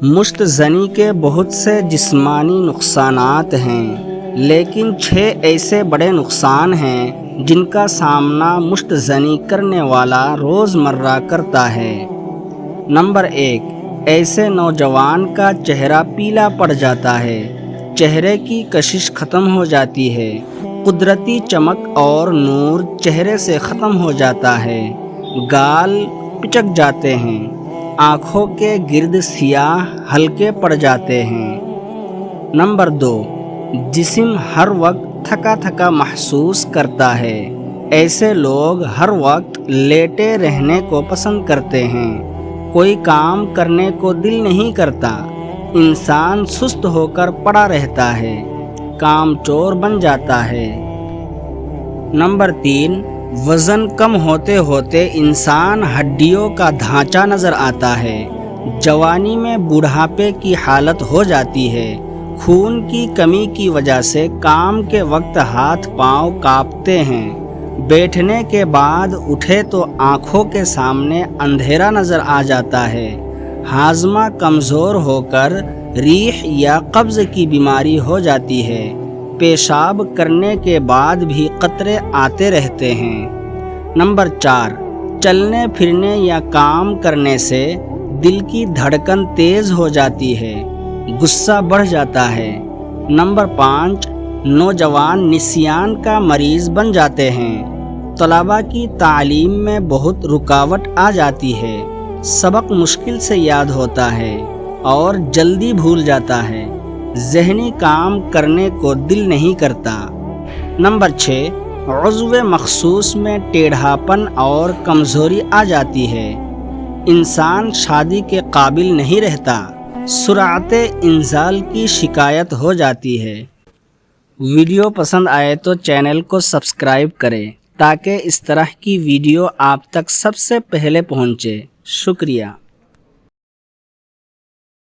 مشت زنی کے بہت سے جسمانی نقصانات ہیں، لیکن 6 ایسے بڑے نقصان ہیں جن کا سامنا مشت زنی کرنے والا روزمرہ کرتا ہے۔ نمبر 1، ایسے نوجوان کا چہرہ پیلا پڑ جاتا ہے، چہرے کی کشش ختم ہو جاتی ہے، قدرتی چمک اور نور چہرے سے ختم ہو جاتا ہے، گال پچک جاتے ہیں، آنکھوں کے گرد سیاہ ہلکے پڑ جاتے ہیں۔ نمبر 2، جسم ہر وقت تھکا تھکا محسوس کرتا ہے، ایسے لوگ ہر وقت لیٹے رہنے کو پسند کرتے ہیں، کوئی کام کرنے کو دل نہیں کرتا، انسان سست ہو کر پڑا رہتا ہے، کام چور بن جاتا ہے۔ نمبر 3، وزن کم ہوتے ہوتے انسان ہڈیوں کا ڈھانچہ نظر آتا ہے، جوانی میں بوڑھاپے کی حالت ہو جاتی ہے، خون کی کمی کی وجہ سے کام کے وقت ہاتھ پاؤں کانپتے ہیں، بیٹھنے کے بعد اٹھے تو آنکھوں کے سامنے اندھیرا نظر آ جاتا ہے، ہاضمہ کمزور ہو کر ریح یا قبض کی بیماری ہو جاتی ہے، پیشاب کرنے کے بعد بھی قطرے آتے رہتے ہیں۔ نمبر 4، چلنے پھرنے یا کام کرنے سے دل کی دھڑکن تیز ہو جاتی ہے، غصہ بڑھ جاتا ہے۔ نمبر 5، نوجوان نسیان کا مریض بن جاتے ہیں، طلباء کی تعلیم میں بہت رکاوٹ آ جاتی ہے، سبق مشکل سے یاد ہوتا ہے اور جلدی بھول جاتا ہے، ذہنی کام کرنے کو دل نہیں کرتا۔ نمبر 6، عضو مخصوص میں ٹیڑھاپن اور کمزوری آ جاتی ہے، انسان شادی کے قابل نہیں رہتا، سرعت انزال کی شکایت ہو جاتی ہے۔ ویڈیو پسند آئے تو چینل کو سبسکرائب کریں تاکہ اس طرح کی ویڈیو آپ تک سب سے پہلے پہنچے۔ شکریہ۔